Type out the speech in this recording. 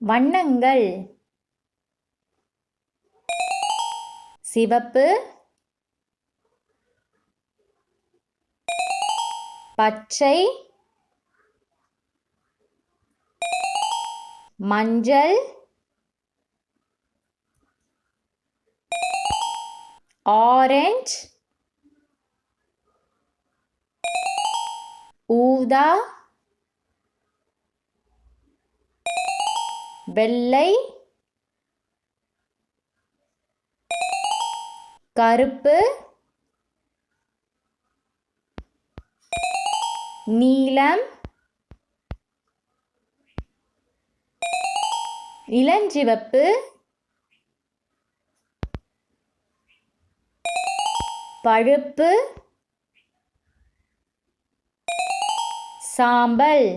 வண்ணங்கள் சிவப்பு, பச்சை, மஞ்சள், ஆரஞ்சு, ஊதா, வெள்ளை, கருப்பு, நீலம், இளஞ்சிவப்பு, பழுப்பு, சாம்பல்.